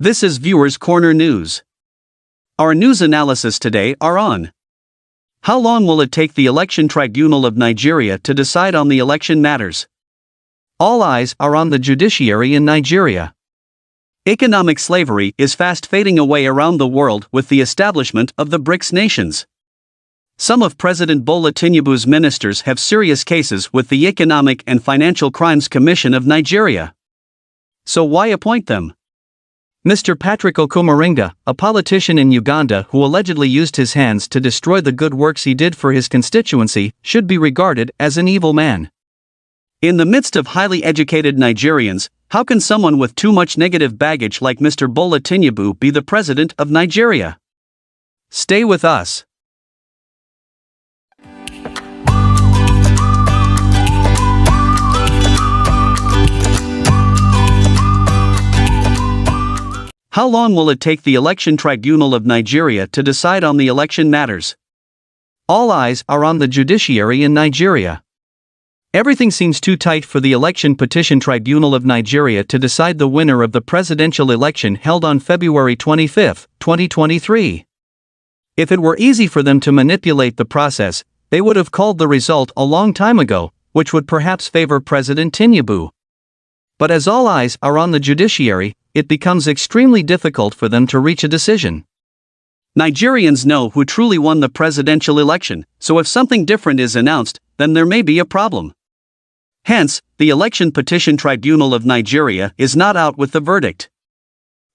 This is Viewers Corner News. Our news analysis today are on: how long will it take the Election Tribunal of Nigeria to decide on the election matters? All eyes are on the judiciary in Nigeria. Economic slavery is fast fading away around the world with the establishment of the BRICS nations. Some of President Bola Tinubu's ministers have serious cases with the Economic and Financial Crimes Commission of Nigeria. So why appoint them? Mr. Patrick Okumu-Ringa, a politician in Uganda who allegedly used his hands to destroy the good works he did for his constituency, should be regarded as an evil man. In the midst of highly educated Nigerians, how can someone with too much negative baggage like Mr. Bola Tinubu be the president of Nigeria? Stay with us. How long will it take the Election Tribunal of Nigeria to decide on the election matters? All eyes are on the judiciary in Nigeria. Everything seems too tight for the Election Petition Tribunal of Nigeria to decide the winner of the presidential election held on February 25, 2023. If it were easy for them to manipulate the process, they would have called the result a long time ago, which would perhaps favor President Tinubu. But as all eyes are on the judiciary, it becomes extremely difficult for them to reach a decision. Nigerians know who truly won the presidential election, so if something different is announced, then there may be a problem. Hence, the Election Petition Tribunal of Nigeria is not out with the verdict.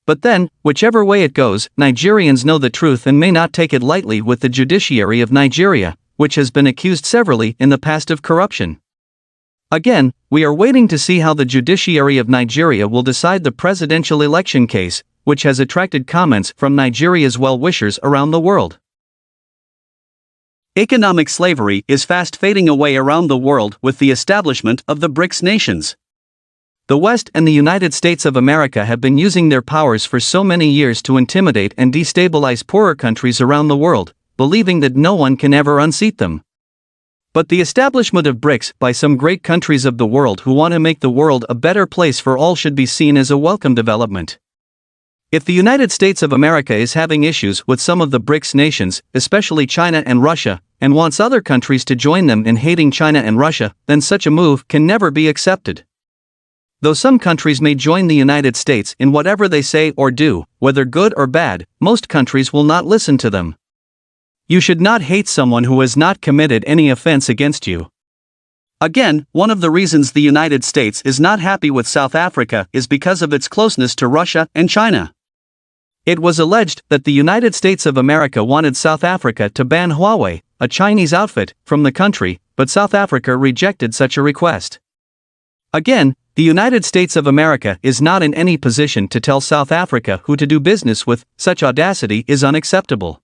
But then, whichever way it goes, Nigerians know the truth and may not take it lightly with the judiciary of Nigeria, which has been accused severally in the past of corruption. Again, we are waiting to see how the judiciary of Nigeria will decide the presidential election case, which has attracted comments from Nigeria's well-wishers around the world. Economic slavery is fast fading away around the world with the establishment of the BRICS nations. The West and the United States of America have been using their powers for so many years to intimidate and destabilize poorer countries around the world, believing that no one can ever unseat them. But the establishment of BRICS by some great countries of the world who want to make the world a better place for all should be seen as a welcome development. If the United States of America is having issues with some of the BRICS nations, especially China and Russia, and wants other countries to join them in hating China and Russia, then such a move can never be accepted. Though some countries may join the United States in whatever they say or do, whether good or bad, most countries will not listen to them. You should not hate someone who has not committed any offense against you. Again, one of the reasons the United States is not happy with South Africa is because of its closeness to Russia and China. It was alleged that the United States of America wanted South Africa to ban Huawei, a Chinese outfit, from the country, but South Africa rejected such a request. Again, the United States of America is not in any position to tell South Africa who to do business with. Such audacity is unacceptable.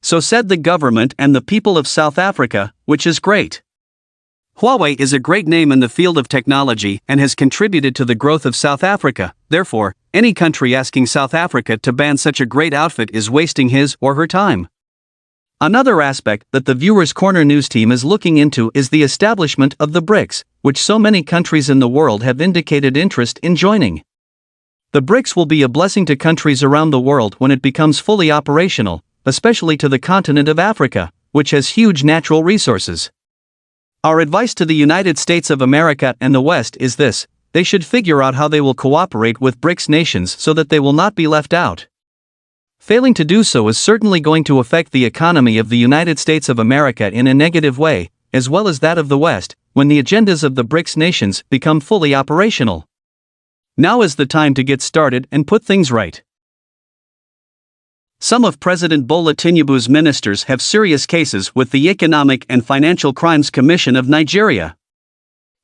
So said the government and the people of South Africa, which is great. Huawei is a great name in the field of technology and has contributed to the growth of South Africa. Therefore, any country asking South Africa to ban such a great outfit is wasting his or her time. Another aspect that the Viewers Corner news team is looking into is the establishment of the BRICS, which so many countries in the world have indicated interest in joining. The BRICS will be a blessing to countries around the world when it becomes fully operational, especially to the continent of Africa, which has huge natural resources. Our advice to the United States of America and the West is this: they should figure out how they will cooperate with BRICS nations so that they will not be left out. Failing to do so is certainly going to affect the economy of the United States of America in a negative way, as well as that of the West, when the agendas of the BRICS nations become fully operational. Now is the time to get started and put things right. Some of President Bola Tinubu's ministers have serious cases with the Economic and Financial Crimes Commission of Nigeria.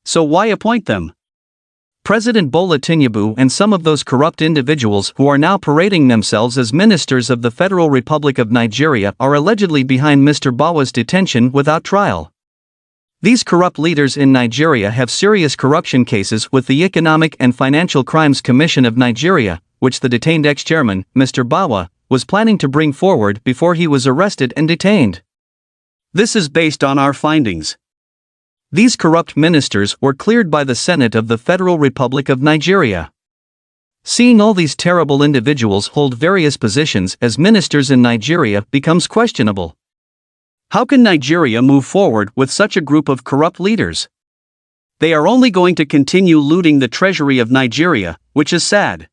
So why appoint them? President Bola Tinubu and some of those corrupt individuals who are now parading themselves as ministers of the Federal Republic of Nigeria are allegedly behind Mr. Bawa's detention without trial. These corrupt leaders in Nigeria have serious corruption cases with the Economic and Financial Crimes Commission of Nigeria, which the detained ex-chairman, Mr. Bawa, was planning to bring forward before he was arrested and detained. This is based on our findings. These corrupt ministers were cleared by the Senate of the Federal Republic of Nigeria. Seeing all these terrible individuals hold various positions as ministers in Nigeria becomes questionable. How can Nigeria move forward with such a group of corrupt leaders? They are only going to continue looting the treasury of Nigeria, which is sad.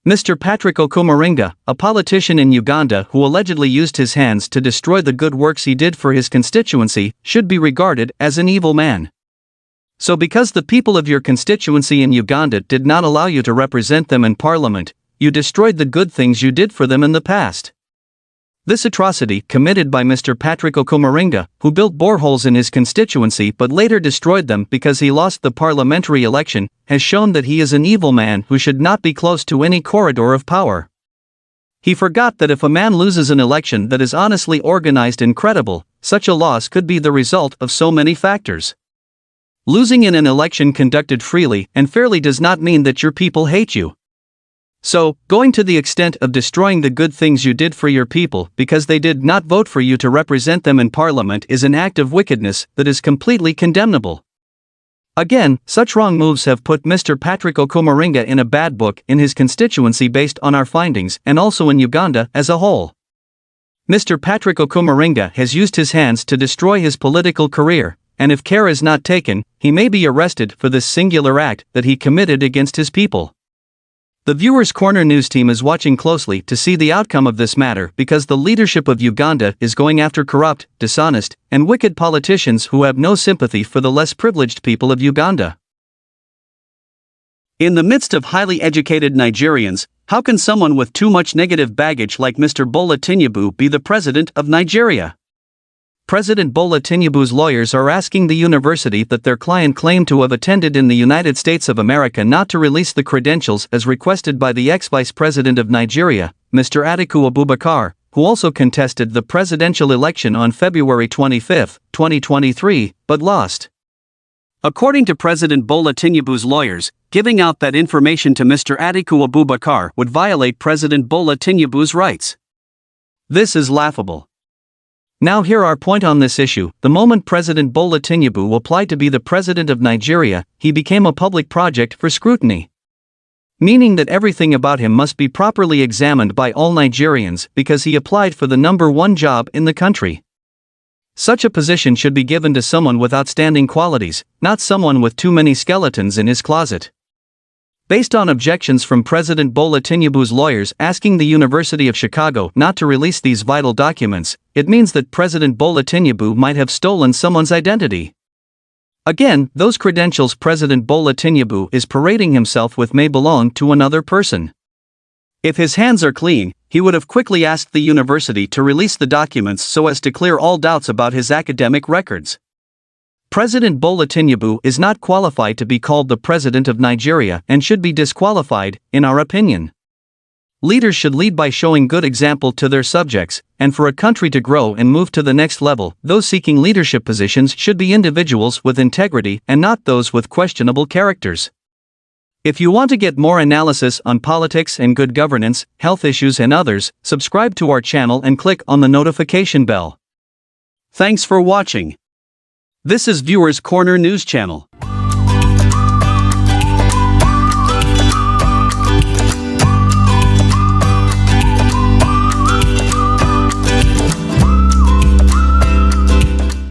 Mr. Patrick Okumu-Ringa, a politician in Uganda who allegedly used his hands to destroy the good works he did for his constituency, should be regarded as an evil man. So because the people of your constituency in Uganda did not allow you to represent them in parliament, you destroyed the good things you did for them in the past. This atrocity, committed by Mr. Patrick Okumu-Ringa, who built boreholes in his constituency but later destroyed them because he lost the parliamentary election, has shown that he is an evil man who should not be close to any corridor of power. He forgot that if a man loses an election that is honestly organized and credible, such a loss could be the result of so many factors. Losing in an election conducted freely and fairly does not mean that your people hate you. So, going to the extent of destroying the good things you did for your people because they did not vote for you to represent them in parliament is an act of wickedness that is completely condemnable. Again, such wrong moves have put Mr. Patrick Okumu-Ringa in a bad book in his constituency based on our findings and also in Uganda as a whole. Mr. Patrick Okumu-Ringa has used his hands to destroy his political career, and if care is not taken, he may be arrested for this singular act that he committed against his people. The Viewers Corner news team is watching closely to see the outcome of this matter because the leadership of Uganda is going after corrupt, dishonest, and wicked politicians who have no sympathy for the less privileged people of Uganda. In the midst of highly educated Nigerians, how can someone with too much negative baggage like Mr. Bola Tinubu be the president of Nigeria? President Bola Tinubu's lawyers are asking the university that their client claimed to have attended in the United States of America not to release the credentials as requested by the ex-vice president of Nigeria, Mr. Atiku Abubakar, who also contested the presidential election on February 25, 2023, but lost. According to President Bola Tinubu's lawyers, giving out that information to Mr. Atiku Abubakar would violate President Bola Tinubu's rights. This is laughable. Now hear our point on this issue. The moment President Bola Tinubu applied to be the president of Nigeria, he became a public project for scrutiny. Meaning that everything about him must be properly examined by all Nigerians because he applied for the #1 job in the country. Such a position should be given to someone with outstanding qualities, not someone with too many skeletons in his closet. Based on objections from President Bola Tinubu's lawyers asking the University of Chicago not to release these vital documents, it means that President Bola Tinubu might have stolen someone's identity. Again, those credentials President Bola Tinubu is parading himself with may belong to another person. If his hands are clean, he would have quickly asked the university to release the documents so as to clear all doubts about his academic records. President Bola Tinubu is not qualified to be called the president of Nigeria and should be disqualified, in our opinion. Leaders should lead by showing good example to their subjects, and for a country to grow and move to the next level, those seeking leadership positions should be individuals with integrity and not those with questionable characters. If you want to get more analysis on politics and good governance, health issues and others, subscribe to our channel and click on the notification bell. Thanks for watching. This is Viewers Corner News Channel.